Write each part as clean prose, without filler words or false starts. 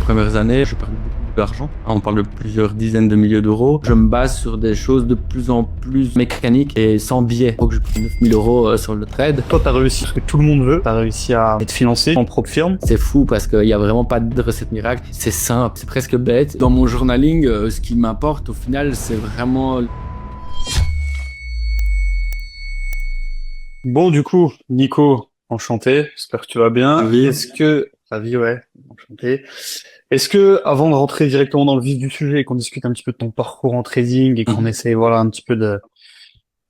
premières années, je perds beaucoup d'argent. On parle de plusieurs dizaines de milliers d'euros. Je me base sur des choses de plus en plus mécaniques et sans biais. Donc je prends 9000 euros sur le trade. Toi, t'as réussi ce que tout le monde veut. T'as réussi à être financé en propre firme. C'est fou parce qu'il n'y a vraiment pas de recette miracle. C'est simple, c'est presque bête. Dans mon journaling, ce qui m'importe au final, c'est vraiment... Bon, du coup, Nico, enchanté. J'espère que tu vas bien. Ravi. Ravi, ouais, enchanté. Est-ce que, avant de rentrer directement dans le vif du sujet et qu'on discute un petit peu de ton parcours en trading et qu'on essaie, voilà, un petit peu de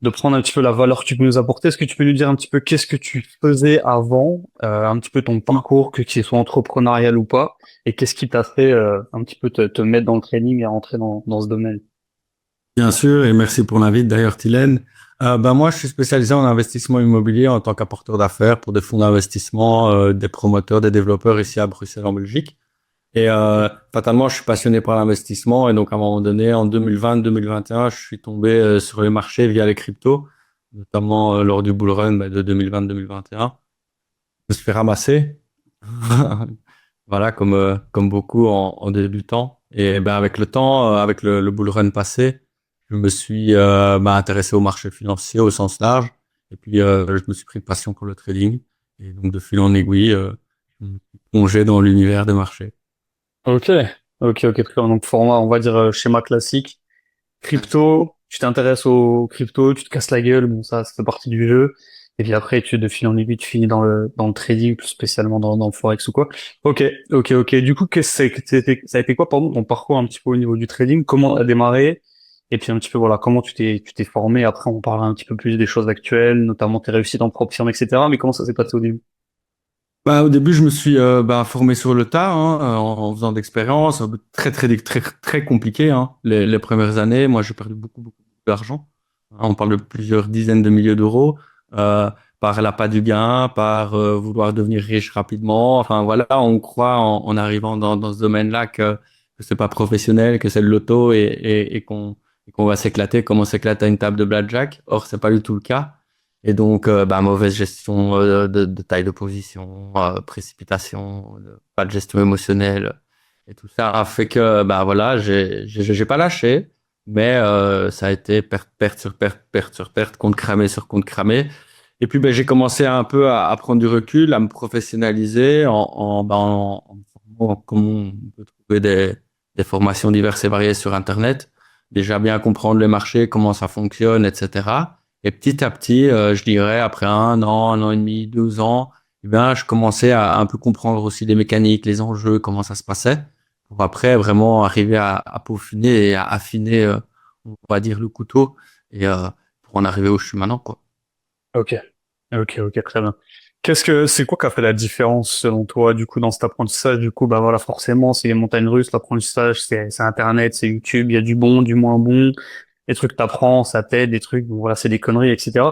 prendre un petit peu la valeur que tu peux nous apporter, est-ce que tu peux nous dire un petit peu qu'est-ce que tu faisais avant, un petit peu ton parcours, que qu'il soit entrepreneurial ou pas, et qu'est-ce qui t'a fait un petit peu te mettre dans le trading et rentrer dans ce domaine? Bien sûr, et merci pour l'invite d'ailleurs, Tylène. Moi, je suis spécialisé en investissement immobilier en tant qu'apporteur d'affaires pour des fonds d'investissement, des promoteurs, des développeurs ici à Bruxelles en Belgique. Et fatalement, je suis passionné par l'investissement et donc à un moment donné, en 2020-2021, je suis tombé sur les marchés via les cryptos, notamment lors du bull run de 2020-2021. Je me suis fait ramasser, voilà, comme beaucoup en débutant. Et avec le temps, avec le bull run passé, je me suis intéressé au marché financier au sens large. Et puis, je me suis pris de passion pour le trading. Et donc, de fil en aiguille, je me suis plongé dans l'univers des marchés. Ok, ok, très bien. Donc, format, on va dire schéma classique. Crypto, tu t'intéresses aux crypto, tu te casses la gueule, bon, ça fait partie du jeu. Et puis après, de fil en aiguille, tu finis dans le trading, plus spécialement dans le forex ou quoi. Ok. Du coup, ça a été quoi, pardon, ton parcours un petit peu au niveau du trading? Comment t'as démarré? Et puis un petit peu, voilà, comment tu t'es formé? Après, on parlera un petit peu plus des choses actuelles, notamment tes réussites en propre firme, etc. Mais comment ça s'est passé au début? Au début, je me suis formé sur le tas, hein, en faisant d'expériences, très compliqué. Hein. Les premières années, moi, j'ai perdu beaucoup d'argent. Hein, on parle de plusieurs dizaines de milliers d'euros par l'appât du gain, par vouloir devenir riche rapidement. Enfin voilà, on croit en arrivant dans ce domaine-là que c'est pas professionnel, que c'est le loto et qu'on va s'éclater comme on s'éclate à une table de blackjack. Or, c'est pas du tout le cas. Et donc, mauvaise gestion de taille de position, précipitation, pas de gestion émotionnelle et tout ça a fait que, voilà, j'ai pas lâché, mais ça a été perte sur perte, compte cramé sur compte cramé. Et puis, j'ai commencé un peu à prendre du recul, à me professionnaliser en formant comme on peut trouver des formations diverses et variées sur Internet. Déjà bien comprendre les marchés, comment ça fonctionne, etc. Et petit à petit, je dirais, après un an et demi, 2 ans, je commençais à un peu comprendre aussi les mécaniques, les enjeux, comment ça se passait, pour après vraiment arriver à peaufiner et à affiner, on va dire, le couteau, et pour en arriver où je suis maintenant, quoi. Ok, très bien. C'est quoi qui a fait la différence selon toi, du coup, dans cet apprentissage? Du coup, bah voilà, forcément, c'est les montagnes russes, l'apprentissage, c'est Internet, c'est YouTube, il y a du bon, du moins bon, des trucs que t'apprends, ça t'aide, des trucs, bon, voilà, c'est des conneries, etc.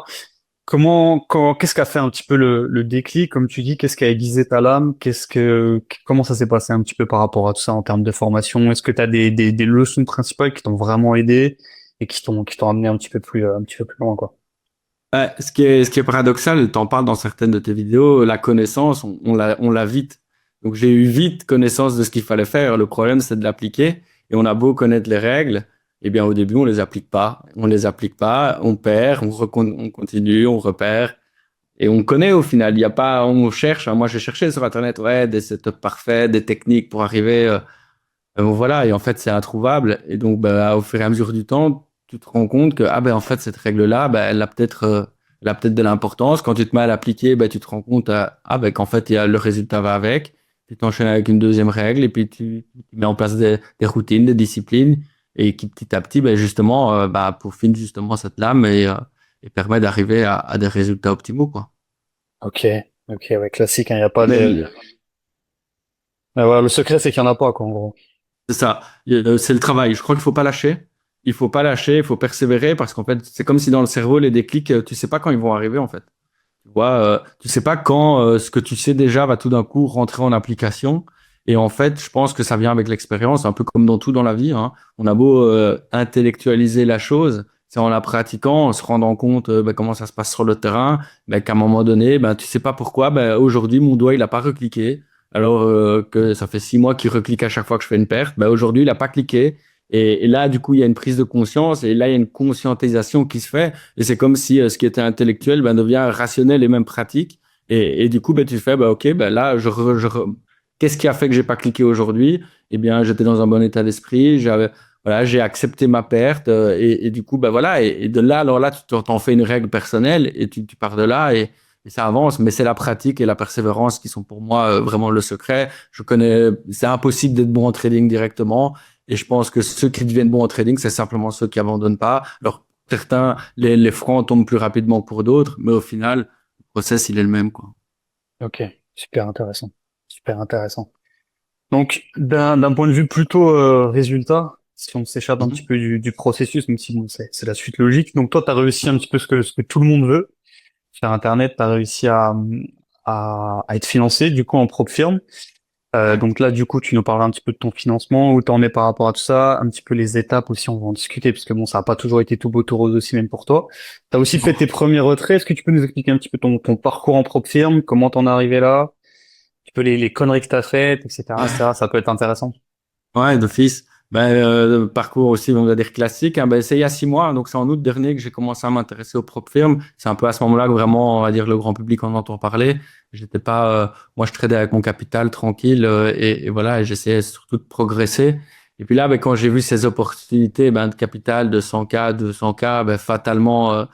Qu'est-ce qui a fait un petit peu le déclic, comme tu dis, qu'est-ce qui a aiguisé ta lame, comment ça s'est passé un petit peu par rapport à tout ça en termes de formation? Est-ce que t'as des leçons principales qui t'ont vraiment aidé et qui t'ont amené un petit peu plus loin, quoi? Ce qui est paradoxal, t'en parles dans certaines de tes vidéos, la connaissance, on l'a vite. Donc j'ai eu vite connaissance de ce qu'il fallait faire. Le problème, c'est de l'appliquer. Et on a beau connaître les règles, eh bien au début, on les applique pas. On les applique pas, on perd, on continue, on repère. Et on connaît au final. Il y a pas, on cherche. Hein. Moi, j'ai cherché sur Internet, ouais, des setups parfaits, des techniques pour arriver. Voilà. Et en fait, c'est introuvable. Et donc, au fur et à mesure du temps, tu te rends compte que, en fait, cette règle-là, elle a peut-être de l'importance. Quand tu te mets à l'appliquer, tu te rends compte, qu'en fait, le résultat va avec. Tu t'enchaînes avec une deuxième règle et puis tu mets en place des routines, des disciplines et qui petit à petit, justement, peaufinent justement cette lame et permet d'arriver à des résultats optimaux, quoi. Ok, ouais, classique, hein, y a pas de... Ouais, ouais, le secret, c'est qu'il y en a pas, quoi, en gros. C'est ça. C'est le travail. Je crois qu'il faut pas lâcher. Il faut pas lâcher, il faut persévérer parce qu'en fait, c'est comme si dans le cerveau, les déclics, tu sais pas quand ils vont arriver, en fait. Tu vois, tu sais pas quand ce que tu sais déjà va tout d'un coup rentrer en application. Et en fait, je pense que ça vient avec l'expérience, un peu comme dans tout dans la vie, hein. On a beau intellectualiser la chose, c'est en la pratiquant, en se rendant compte comment ça se passe sur le terrain, qu'à un moment donné, tu sais pas pourquoi, aujourd'hui, mon doigt, il a pas recliqué. alors que ça fait 6 mois qu'il reclique à chaque fois que je fais une perte. Ben, aujourd'hui, il a pas cliqué. Et là, du coup, il y a une prise de conscience et là, il y a une conscientisation qui se fait. Et c'est comme si ce qui était intellectuel ben, devient rationnel et même pratique. Et du coup, ben, tu fais, ben, OK, ben, là, qu'est-ce qui a fait que j'ai pas cliqué aujourd'hui? Eh bien, j'étais dans un bon état d'esprit. Voilà, j'ai accepté ma perte. Et du coup, ben, voilà. Et de là, alors là, tu t'en fais une règle personnelle et tu pars de là et ça avance. Mais c'est la pratique et la persévérance qui sont pour moi vraiment le secret. C'est impossible d'être bon en trading directement. Et je pense que ceux qui deviennent bons en trading, c'est simplement ceux qui abandonnent pas. Alors, certains, les francs tombent plus rapidement que pour d'autres, mais au final, le process, il est le même, quoi. Ok, super intéressant. Super intéressant. Donc, d'un point de vue plutôt résultat, si on s'échappe un petit Mhm. peu du processus, même si bon, c'est la suite logique. Donc, toi, tu as réussi un petit peu ce que tout le monde veut. Faire Internet, tu as réussi à être financé, du coup, en propre firme. Ouais. Donc là, du coup, tu nous parles un petit peu de ton financement, où t'en es par rapport à tout ça, un petit peu les étapes aussi, on va en discuter, parce que bon, ça n'a pas toujours été tout beau tout rose aussi, même pour toi. T'as aussi fait tes premiers retraits. Est-ce que tu peux nous expliquer un petit peu ton parcours en propre firme, comment t'en es arrivé là, un petit peu les conneries que t'as faites, etc., etc. Ça peut être intéressant. Ouais, d'office. Ben, le parcours aussi, on va dire classique. Hein. Ben, c'est il y a 6 mois, donc c'est en août dernier que j'ai commencé à m'intéresser aux propres firmes. C'est un peu à ce moment-là que vraiment, on va dire, le grand public en entend parler. J'étais pas, moi, je tradais avec mon capital tranquille et voilà, et j'essayais surtout de progresser. Et puis là, ben, quand j'ai vu ces opportunités, ben, de capital de 100K, 200K, ben, fatalement,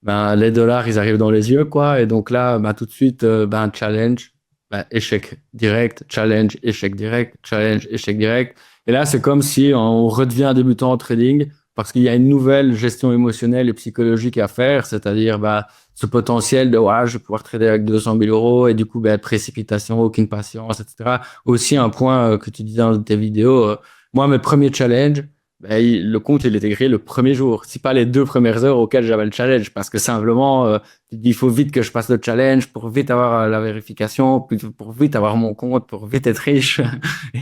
ben, les dollars, ils arrivent dans les yeux, quoi. Et donc là, ben, tout de suite, ben, challenge, ben, échec direct, challenge, échec direct, challenge, échec direct. Et là, c'est comme si on redevient un débutant en trading parce qu'il y a une nouvelle gestion émotionnelle et psychologique à faire, c'est-à-dire, ben, ce potentiel de, ouais, je vais pouvoir trader avec 200 000 euros et du coup, ben, précipitation, aucune patience, etc. Aussi, un point que tu disais dans tes vidéos, moi, mes premiers challenges, ben, le compte, il était créé le premier jour. Si pas les 2 premières heures auxquelles j'avais le challenge, parce que simplement, tu te dis, il faut vite que je passe le challenge pour vite avoir la vérification, pour vite avoir mon compte, pour vite être riche.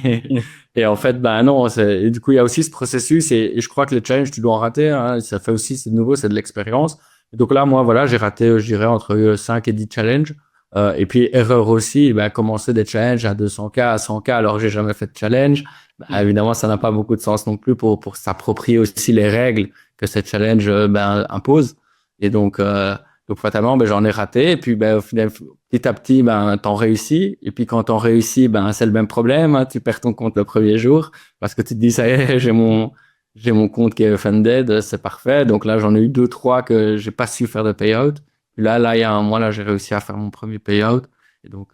Et, Mm. et en fait, ben non, et du coup, il y a aussi ce processus et je crois que le challenge, tu dois en rater, hein. Ça fait aussi, c'est nouveau, c'est de l'expérience. Et donc là, moi, voilà, j'ai raté, je dirais, entre 5 et 10 challenges. Et puis, erreur aussi, ben, commencer des challenges à 200K, à 100K, alors que j'ai jamais fait de challenge. Bah, évidemment, ça n'a pas beaucoup de sens non plus pour s'approprier aussi les règles que cette challenge ben, impose. Et donc fatalement, ben, j'en ai raté. Et puis, ben, au final, petit à petit, ben, t'en réussis. Et puis, quand t'en réussis, ben, c'est le même problème. Hein. Tu perds ton compte le premier jour parce que tu te dis, ça y est, j'ai mon compte qui est funded, c'est parfait. Donc là, j'en ai eu 2, 3 que j'ai pas su faire de payout. Puis là, il y a un mois, là, j'ai réussi à faire mon premier payout. Et donc,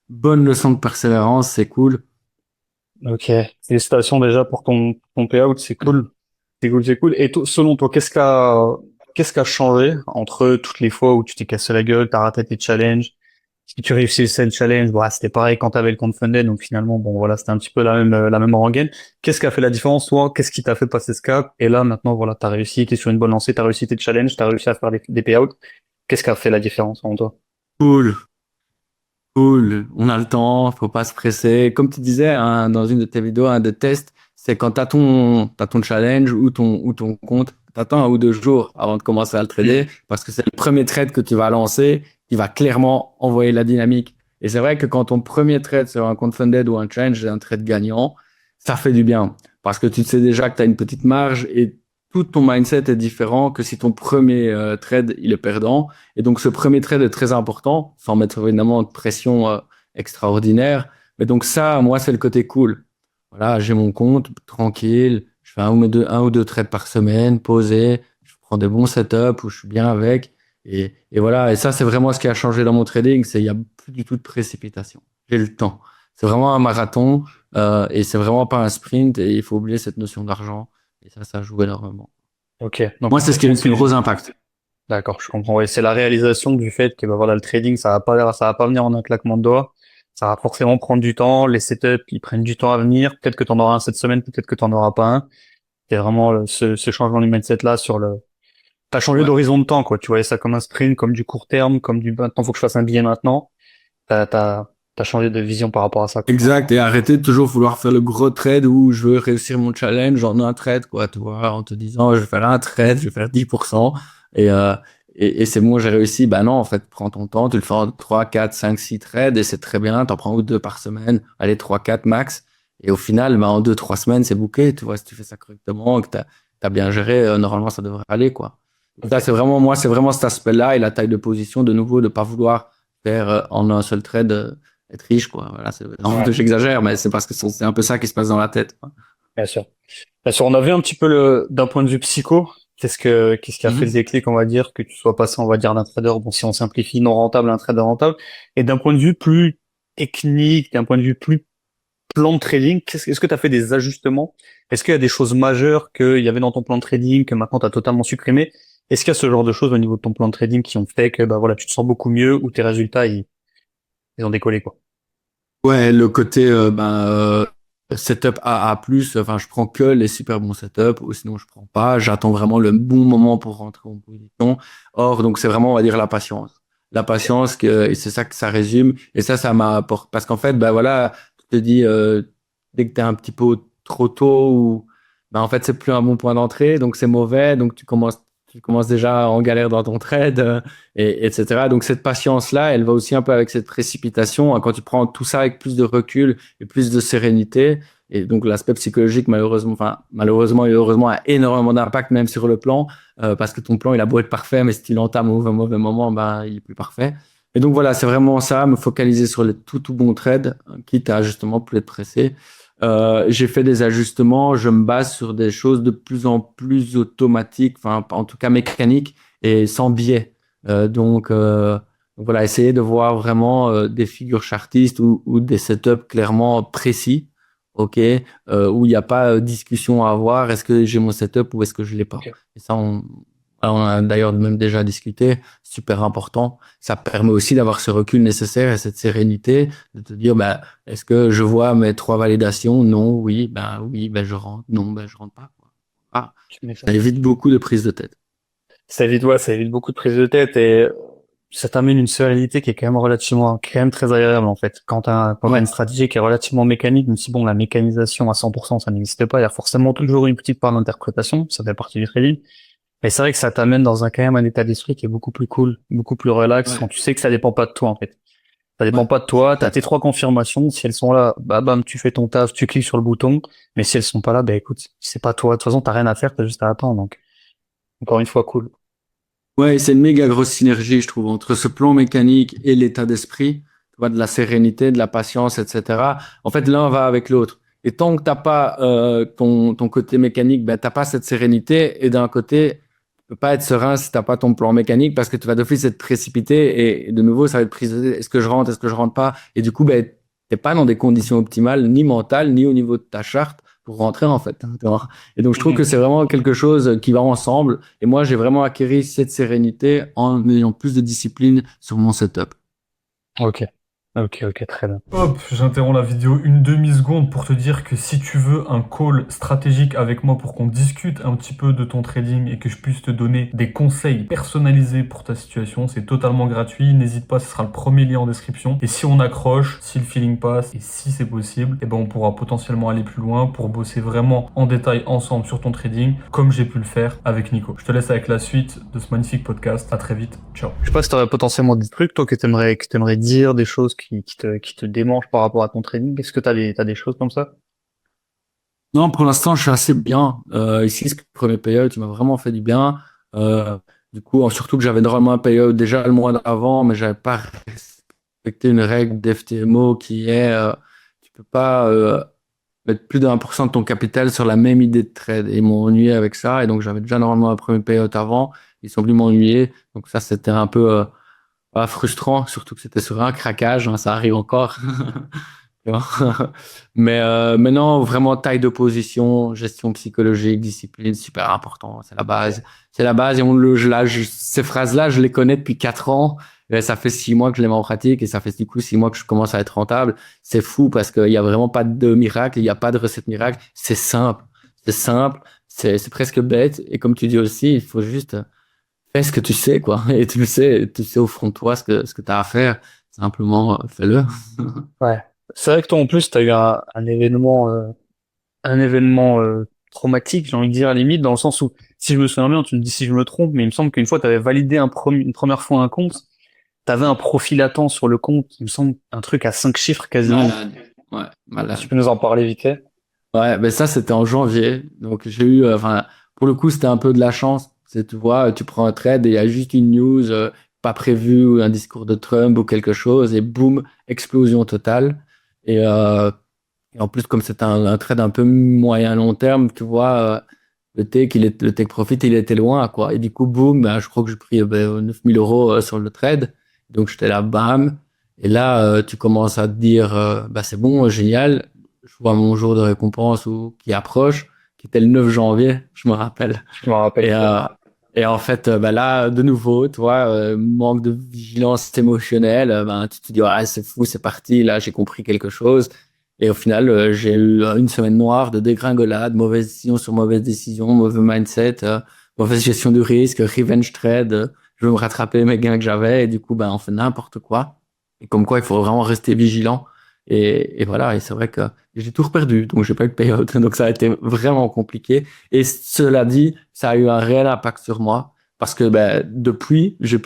bonne leçon de persévérance, c'est cool. Ok. Félicitations déjà pour ton payout, c'est cool. C'est cool, c'est cool. Et selon toi, qu'est-ce qui a changé entre toutes les fois où tu t'es cassé la gueule, t'as raté tes challenges? Si tu réussissais le challenge, bon, c'était pareil quand t'avais le compte funded, donc finalement, bon, voilà, c'était un petit peu la même rengaine. Qu'est-ce qui a fait la différence, toi? Qu'est-ce qui t'a fait passer ce cap? Et là, maintenant, voilà, t'as réussi, t'es sur une bonne lancée, t'as réussi tes challenges, t'as réussi à faire des payouts. Qu'est-ce qui a fait la différence, en toi? Cool. Cool, on a le temps, faut pas se presser. Comme tu disais hein, dans une de tes vidéos de test, c'est quand t'as ton challenge ou ton compte, t'attends 1 ou 2 jours avant de commencer à le trader parce que c'est le premier trade que tu vas lancer qui va clairement envoyer la dynamique. Et c'est vrai que quand ton premier trade sur un compte funded ou un challenge est un trade gagnant, ça fait du bien parce que tu sais déjà que tu as une petite marge et tout ton mindset est différent que si ton premier trade il est perdant. Et donc, ce premier trade est très important, sans mettre évidemment de pression extraordinaire. Mais donc, ça, moi, c'est le côté cool. Voilà, j'ai mon compte tranquille. Je fais un ou deux trades par semaine, posé. Je prends des bons setups où je suis bien avec. Et voilà. Et ça, c'est vraiment ce qui a changé dans mon trading. Il n'y a plus du tout de précipitation. J'ai le temps. C'est vraiment un marathon et c'est vraiment pas un sprint. Et il faut oublier cette notion d'argent. Et ça joue énormément. Ok. Donc, Moi, en c'est ce fait, qui a le plus gros impact. d'accord, je comprends. Ouais, c'est la réalisation du fait que bah, voilà, le trading, ça va pas venir en un claquement de doigts. Ça va forcément prendre du temps. Les setups, ils prennent du temps à venir. Peut-être que tu en auras un cette semaine, peut-être que tu n'en auras pas un. C'est vraiment ce changement du mindset là sur le. T'as changé Ouais. d'horizon de temps, quoi. Tu voyais ça comme un sprint, comme du court terme, comme du maintenant faut que je fasse un billet maintenant. T'as changé de vision par rapport à ça, quoi. Exact, et arrêter de toujours vouloir faire le gros trade où je veux réussir mon challenge en un trade, quoi, tu vois, en te disant, je vais faire un trade, je vais faire 10%, et, euh, et c'est bon, j'ai réussi. Bah non, en fait, prends ton temps, tu le fais en 3, 4, 5, 6 trades et c'est très bien. T'en prends ou deux par semaine, allez, 3, 4 max. Et au final, bah, en 2, 3 semaines, c'est bouqué. Tu vois, si tu fais ça correctement, que t'as bien géré, normalement, ça devrait aller, quoi. Ça, Ok. c'est vraiment, moi, c'est vraiment cet aspect-là et la taille de position, de nouveau, de pas vouloir faire en un seul trade, être riche, quoi. Voilà, Ouais, j'exagère, mais c'est parce que c'est un peu ça qui se passe dans la tête, quoi. bien sûr. Bien sûr, on a vu un petit peu d'un point de vue psycho, qu'est-ce qui a fait le Mhm. déclic, on va dire, que tu sois passé, on va dire, d'un trader, bon, si on simplifie, non rentable à un trader rentable, et d'un point de vue plus technique, d'un point de vue plus plan de trading, est-ce que tu as fait des ajustements? Est-ce qu'il y a des choses majeures qu'il y avait dans ton plan de trading que maintenant tu as totalement supprimé? Est-ce qu'il y a ce genre de choses au niveau de ton plan de trading qui ont fait que, bah voilà, tu te sens beaucoup mieux ou tes résultats, ils ont décollé, quoi? Ouais, le côté setup AA+, enfin je prends que les super bons setups, ou sinon je prends pas, j'attends vraiment le bon moment pour rentrer en position. Or, donc c'est vraiment, on va dire, la patience. La patience, et c'est ça que ça résume, et ça m'a apporté, parce qu'en fait, bah voilà, tu te dis, dès que t'es un petit peu trop tôt, ou, bah en fait c'est plus un bon point d'entrée, donc c'est mauvais, donc tu commences déjà en galère dans ton trade. Etc. Donc cette patience-là, elle va aussi un peu avec cette précipitation, hein. Quand tu prends tout ça avec plus de recul et plus de sérénité, et donc l'aspect psychologique, malheureusement, enfin malheureusement et heureusement, a énormément d'impact même sur le plan, parce que ton plan, il a beau être parfait, mais si tu l'entames au mauvais moment, ben il est plus parfait. Et donc voilà, c'est vraiment ça, me focaliser sur les tout bons trades, quitte à justement plus être pressé. J'ai fait des ajustements, je me base sur des choses de plus en plus automatiques, enfin en tout cas mécaniques et sans biais. Donc voilà, essayer de voir vraiment des figures chartistes ou des setups clairement précis, ok, où il n'y a pas discussion à avoir, est-ce que j'ai mon setup ou est-ce que je l'ai pas. Ok. Et ça, on a d'ailleurs même déjà discuté, super important. Ça permet aussi d'avoir ce recul nécessaire et cette sérénité de te dire, bah, est-ce que je vois mes trois validations? Non, oui, ben je rentre, non, ben je rentre pas, quoi. Ah, Tu mets ça. ça évite beaucoup de prises de tête. Ça évite, ouais, ça évite beaucoup de prises de tête et ça t'amène une sérénité qui est quand même quand même très agréable, en fait. Quand t'as Ouais. une stratégie qui est relativement mécanique, même si bon, la mécanisation à 100%, ça n'existe pas, il y a forcément toujours une petite part d'interprétation, ça fait partie du trading. Mais c'est vrai que ça t'amène dans quand même un état d'esprit qui est beaucoup plus cool, beaucoup plus relax, quand Ouais. tu sais que ça dépend pas de toi, en fait. Ça Ouais, dépend pas de toi, t'as tes exact. trois confirmations, si elles sont là, bah bam, tu fais ton taf, tu cliques sur le bouton, mais si elles sont pas là, bah écoute, c'est pas toi, de toute façon, t'as rien à faire, t'as juste à attendre, donc, encore une fois, cool. Ouais, c'est une méga grosse synergie, je trouve, entre ce plan mécanique et l'état d'esprit, tu vois, de la sérénité, de la patience, etc. En fait, l'un va avec l'autre. Et tant que t'as pas ton côté mécanique, ben t'as pas cette sérénité. Et d'un côté, tu peux pas être serein si t'as pas ton plan mécanique parce que tu vas d'office être précipité. Et de nouveau, ça va être prise. Est-ce que je rentre, est-ce que je rentre pas? Et du coup, ben t'es pas dans des conditions optimales, ni mentales, ni au niveau de ta charte pour rentrer en fait, hein, tu vois. Et donc, je trouve que c'est vraiment quelque chose qui va ensemble. Et moi, j'ai vraiment acquis cette sérénité en ayant plus de discipline sur mon setup. Ok. Ok, ok, très bien. Hop, j'interromps la vidéo une demi-seconde pour te dire que si tu veux un call stratégique avec moi pour qu'on discute un petit peu de ton trading et que je puisse te donner des conseils personnalisés pour ta situation, c'est totalement gratuit. N'hésite pas, ce sera le premier lien en description. Et si on accroche, si le feeling passe et si c'est possible, eh ben on pourra potentiellement aller plus loin pour bosser vraiment en détail ensemble sur ton trading, comme j'ai pu le faire avec Nico. Je te laisse avec la suite de ce magnifique podcast. À très vite. Ciao. Je sais pas si t'aurais potentiellement des trucs, toi, que t'aimerais dire, des choses qui te démangent par rapport à ton trading. Est-ce que t'as des choses comme ça? Non, pour l'instant, je suis assez bien. Ici, ce premier payout, tu m'as vraiment fait du bien. Euh, du coup, surtout que j'avais normalement un payout déjà le mois d'avant, mais j'avais pas respecté une règle d'FTMO qui est, tu peux pas mettre plus d'1% de ton capital sur la même idée de trade. Et ils m'ont ennuyé avec ça. Et donc, j'avais déjà normalement un premier payout avant. Ils sont venus m'ennuyer. Donc ça, c'était un peu frustrant, surtout que c'était sur un craquage, hein, ça arrive encore. Tu vois. Mais non, vraiment taille de position, gestion psychologique, discipline, super important. C'est la Ok. base. C'est la base. Et ces phrases-là, je les connais depuis 4 ans. Et ça fait 6 mois que je les mets en pratique et ça fait du coup 6 mois que je commence à être rentable. C'est fou parce qu'il y a vraiment pas de miracle, il n'y a pas de recette miracle. C'est simple. C'est simple. C'est presque bête. Et comme tu dis aussi, il faut juste fais ce que tu sais, quoi. Et tu sais au fond de toi ce que tu as à faire. Simplement, fais-le. Ouais. C'est vrai que toi, en plus, t'as eu un événement traumatique, j'ai envie de dire, à la limite, dans le sens où si je me souviens bien, tu me dis si je me trompe, mais il me semble qu'une fois, tu avais validé une première fois un compte, tu avais un profil latent sur le compte, il me semble, un truc à 5 chiffres quasiment. Malade. Ouais, Tu malade. peux nous en parler vite fait? Ouais, ben ça, c'était en janvier. Donc, j'ai eu, enfin, pour le coup, c'était un peu de la chance. C'est, tu vois, tu prends un trade et il y a juste une news pas prévue ou un discours de Trump ou quelque chose et boum, explosion totale. Et en plus, comme c'était un trade un peu moyen long terme, tu vois, le take profit, il était loin, quoi. Et du coup, boum, ben, je crois que j'ai pris 9000 euros sur le trade. Donc, j'étais là, bam. Et là, tu commences à te dire, bah, c'est bon, génial. Je vois mon jour de récompense qui approche, qui était le 9 janvier, je me rappelle. Je me rappelle. Et, et en fait, bah là, de nouveau, tu vois, manque de vigilance émotionnelle, ben, tu te dis, ah, c'est fou, c'est parti, là, j'ai compris quelque chose. Et au final, j'ai eu une semaine noire de dégringolade, mauvaise décision sur mauvaise décision, mauvais mindset, mauvaise gestion du risque, revenge trade. Je veux me rattraper mes gains que j'avais et du coup, ben, on fait n'importe quoi. Et comme quoi, il faut vraiment rester vigilant. Et voilà, et c'est vrai que j'ai tout reperdu, donc j'ai pas eu de payout. Donc ça a été vraiment compliqué. Et cela dit, ça a eu un réel impact sur moi parce que ben, depuis, j'ai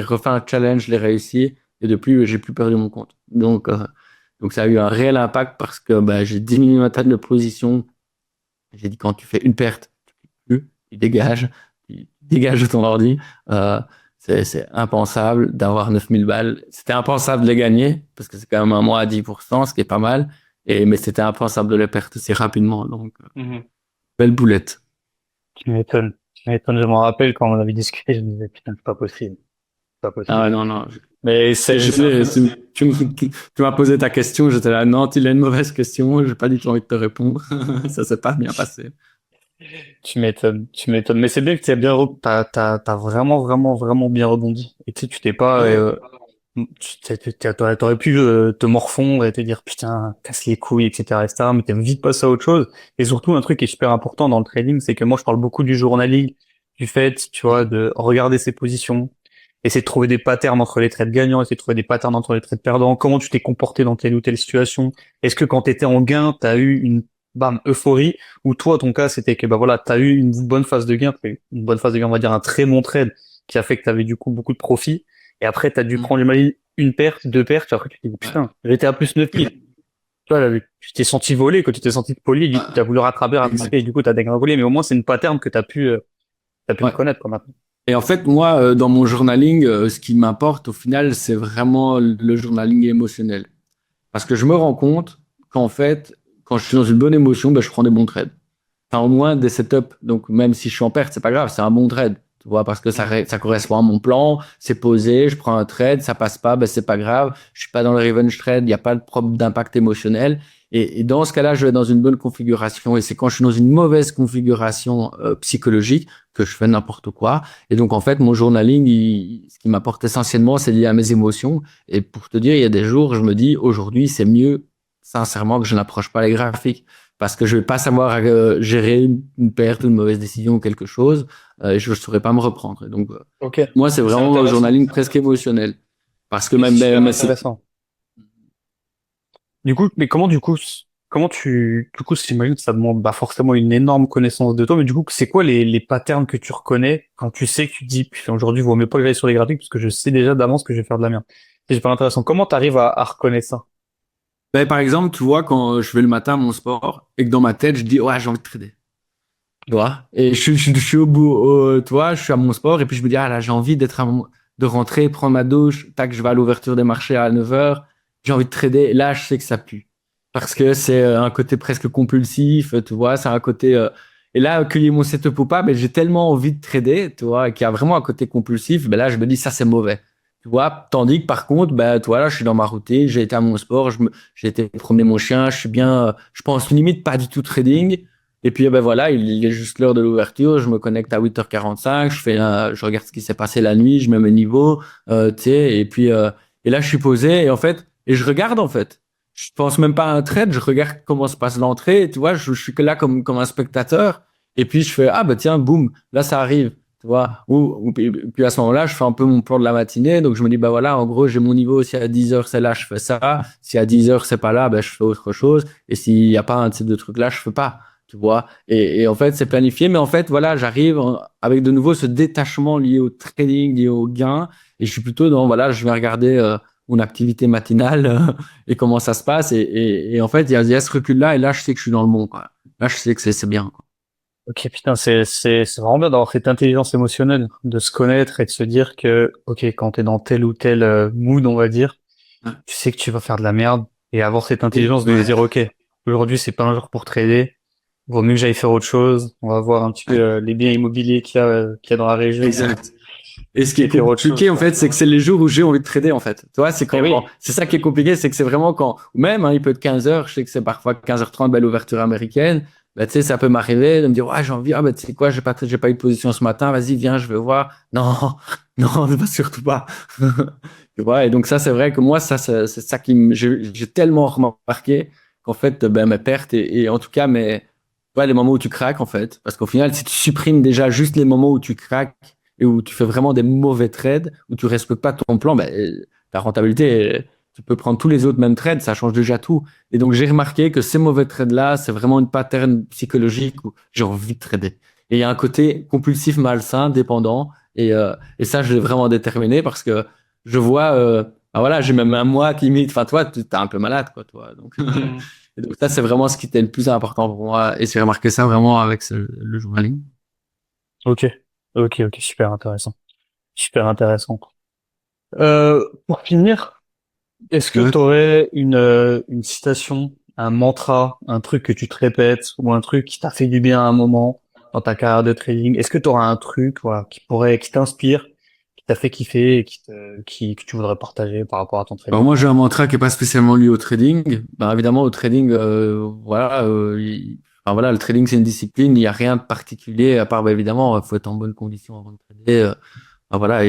refait un challenge, je l'ai réussi et depuis, j'ai plus perdu mon compte. Donc ça a eu un réel impact parce que ben, j'ai diminué ma taille de position. J'ai dit quand tu fais une perte, tu cliques plus, tu dégages de ton ordi. Euh, c'est impensable d'avoir 9000 balles. C'était impensable de les gagner parce que c'est quand même un mois à 10%, ce qui est pas mal. Mais c'était impensable de les perdre si rapidement. Donc, belle boulette. Tu m'étonnes. Tu m'étonnes. Je me rappelle quand on avait discuté, je me disais, putain, c'est pas possible. C'est pas Ah possible. ouais, non, non. Mais Tu m'as posé ta question, j'étais là, non, tu as une mauvaise question, j'ai pas du tout envie de te répondre. Ça s'est pas bien passé. tu m'étonnes. Tu m'étonnes. Mais c'est bien que tu as t'as vraiment, vraiment, vraiment bien rebondi. Et tu sais, tu t'es pas, t'aurais pu te morfondre et te dire, putain, casse les couilles, etc., mais t'es vite passé à autre chose. Et surtout, un truc qui est super important dans le trading, c'est que moi, je parle beaucoup du journaling, du fait, tu vois, de regarder ses positions, essayer de trouver des patterns entre les trades gagnants, essayer de trouver des patterns entre les trades perdants, comment tu t'es comporté dans telle ou telle situation. Est-ce que quand t'étais en gain, t'as eu une, bam, euphorie, ou toi, ton cas, c'était que, bah voilà, t'as eu une bonne phase de gain, une bonne phase de gain, on va dire un très bon trade, qui a fait que t'avais du coup beaucoup de profit, et après, t'as dû prendre, j'imagine, une perte, deux pertes, puis après, tu t'es dit, Ouais. putain, j'étais à plus 9000. Tu vois, là, tu t'es senti voler, que tu t'es senti poli, du coup, t'as voulu rattraper, et du coup, t'as dégringolé, mais au moins, c'est une pattern que t'as pu Ouais. reconnaître, quoi, maintenant. Et en fait, moi, dans mon journaling, ce qui m'importe au final, c'est vraiment le journaling émotionnel. Parce que je me rends compte qu'en fait, quand je suis dans une bonne émotion, ben, je prends des bons trades. Enfin, au moins des setups. Donc, même si je suis en perte, c'est pas grave, c'est un bon trade. Tu vois, parce que ça correspond à mon plan, c'est posé, je prends un trade, ça passe pas, ben, c'est pas grave. Je suis pas dans le revenge trade, il n'y a pas de problème d'impact émotionnel. Et dans ce cas-là, je vais dans une bonne configuration. Et c'est quand je suis dans une mauvaise configuration psychologique que je fais n'importe quoi. Et donc, en fait, mon journaling, ce qui m'apporte essentiellement, c'est lié à mes émotions. Et pour te dire, il y a des jours, je me dis, aujourd'hui, c'est mieux, sincèrement, que je n'approche pas les graphiques. Parce que je vais pas savoir gérer une perte, une mauvaise décision ou quelque chose. Et je ne saurais pas me reprendre. Et donc, Ok. moi, c'est vraiment un journaling presque émotionnel. Parce que même c'est Intéressant. Du coup, mais du coup, j'imagine que ça demande bah, forcément une énorme connaissance de toi, mais du coup, c'est quoi les patterns que tu reconnais quand tu sais que tu te dis, putain, aujourd'hui, il vaut mieux pas que j'aille sur les graphiques parce que je sais déjà d'avance que je vais faire de la merde. C'est super intéressant. Comment t'arrives à reconnaître ça? ben, par exemple, tu vois, quand je vais le matin à mon sport et que dans ma tête, je dis, ouais, j'ai envie de trader. Tu vois? Et je suis au bout, tu vois, je suis à mon sport et puis je me dis, ah là, j'ai envie de rentrer, prendre ma douche, tac, je vais à l'ouverture des marchés à 9h, j'ai envie de trader. Et là, je sais que ça pue. Parce que c'est un côté presque compulsif, tu vois, c'est un côté. Et là, cueillir mon setup ou pas, ben, j'ai tellement envie de trader, tu vois, qu'il y a vraiment un côté compulsif, ben là, je me dis, ça, c'est mauvais. Tu vois, tandis que par contre, ben, toi, là, je suis dans ma routine, j'ai été à mon sport, j'ai été promener mon chien, je suis bien, je pense limite pas du tout trading. Et puis, ben voilà, il est juste l'heure de l'ouverture. Je me connecte à 8h45. Je regarde ce qui s'est passé la nuit. Je mets mes niveaux, tu sais. Et puis, et là, je suis posé. Et en fait, et je regarde, en fait. Je pense même pas à un trade. Je regarde comment se passe l'entrée. Tu vois, je suis que là comme un spectateur. Et puis, je fais, ah, bah, tiens, boum, là, ça arrive. Tu vois, puis à ce moment-là, je fais un peu mon plan de la matinée. Donc, je me dis, bah voilà, en gros, j'ai mon niveau. Si à 10h, c'est là, je fais ça. Si à 10h, c'est pas là, ben, je fais autre chose. Et s'il n'y a pas un de ces deux trucs-là, je fais pas. tu vois. Et en fait, c'est planifié, mais en fait, voilà, j'arrive avec de nouveau ce détachement lié au trading, lié au gain, et je suis plutôt dans, voilà, je vais regarder mon activité matinale et comment ça se passe, et en fait, il y a ce recul-là, et là, je sais que je suis dans le bon, quoi. Là, je sais que c'est bien, quoi. Ok, putain, c'est vraiment bien d'avoir cette intelligence émotionnelle, de se connaître et de se dire que, ok, quand t'es dans tel ou tel mood, on va dire, Ouais. tu sais que tu vas faire de la merde et avoir cette Et- intelligence de ouais. dire, ok, aujourd'hui c'est pas un jour pour trader, vaut mieux que j'aille faire autre chose. On va voir un petit peu Ouais. les biens immobiliers qu'il y a dans la région Exact. Et ce qui est et faire autre chose, compliqué, en quoi. fait, c'est que c'est les jours où j'ai envie de trader, en fait. Tu vois, Et oui. c'est ça qui est compliqué, c'est que c'est vraiment quand, ou même, hein, il peut être 15 heures, je sais que c'est parfois 15h30, belle ouverture américaine. Bah, tu sais, ça peut m'arriver de me dire, ouais, j'ai envie, ah, bah, tu sais quoi, j'ai pas eu de position ce matin, vas-y, viens, je vais voir. Non, non, surtout pas. Tu vois, et donc ça, c'est vrai que moi, ça, c'est ça j'ai tellement remarqué qu'en fait, ben, mes pertes et en tout cas, ouais, les moments où tu craques, en fait. Parce qu'au final, si tu supprimes déjà juste les moments où tu craques, et où tu fais vraiment des mauvais trades, où tu respectes pas ton plan, ben, ta rentabilité, tu peux prendre tous les autres mêmes trades, ça change déjà tout. Et donc, j'ai remarqué que ces mauvais trades-là, c'est vraiment une pattern psychologique où j'ai envie de trader. Et il y a un côté compulsif, malsain, dépendant. Et ça, je l'ai vraiment déterminé parce que je vois, ben voilà, j'ai même un mois qui limite, enfin, toi, tu es un peu malade, quoi, toi. Donc, Mhm. et donc ça, c'est vraiment ce qui était le plus important pour moi. Et j'ai remarqué ça vraiment avec le journaling. Ok, ok, super intéressant, super intéressant. Pour finir, est-ce que Ouais. tu aurais une citation, un mantra, un truc que tu te répètes ou un truc qui t'a fait du bien à un moment dans ta carrière de trading? Est-ce que tu auras un truc, voilà, qui t'inspire, qui t'a fait kiffer et que tu voudrais partager par rapport à ton Alors trading? moi, j'ai un mantra qui est pas spécialement lié au trading. Ben, évidemment, au trading, voilà, enfin, voilà, le trading c'est une discipline. Il n'y a rien de particulier à part, ben, évidemment, il faut être en bonne condition avant de trader. Ben, voilà,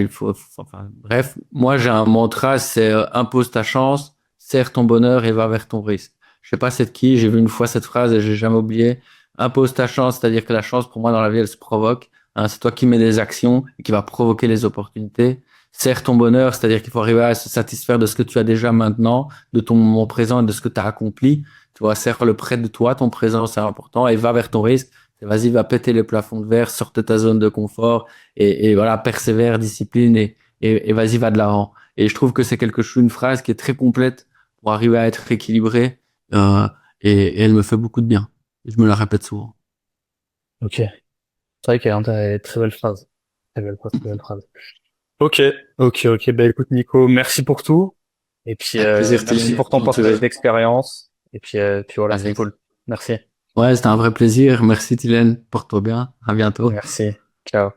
enfin, bref, moi j'ai un mantra, c'est impose ta chance, serre ton bonheur et va vers ton risque. Je sais pas c'est de qui. J'ai vu une fois cette phrase et j'ai jamais oublié. Impose ta chance, c'est-à-dire que la chance pour moi dans la vie elle se provoque. Hein, c'est toi qui mets des actions et qui va provoquer les opportunités. Serre ton bonheur, c'est-à-dire qu'il faut arriver à se satisfaire de ce que tu as déjà maintenant, de ton moment présent et de ce que tu as accompli. Tu vois, serre le près de toi, ton présent, c'est important, et va vers ton risque. Vas-y, va péter les plafonds de verre, sors de ta zone de confort, et voilà, persévère, discipline, et vas-y, va de l'avant. Et je trouve que c'est quelque chose, une phrase qui est très complète pour arriver à être équilibré, et elle me fait beaucoup de bien. Et je me la répète souvent. Ok. C'est vrai qu'elle a une très belle phrase. Très belle phrase, très belle phrase. Ok, ok. Ben écoute Nico, merci pour tout. Et puis Avec plaisir, merci Styliane, pour ton quand tu partage veux. d'expérience. Et puis voilà, c'était Avec. cool. Merci. Ouais, c'était un vrai plaisir. Merci, Tylène. Porte-toi bien. À bientôt. Merci. Ciao.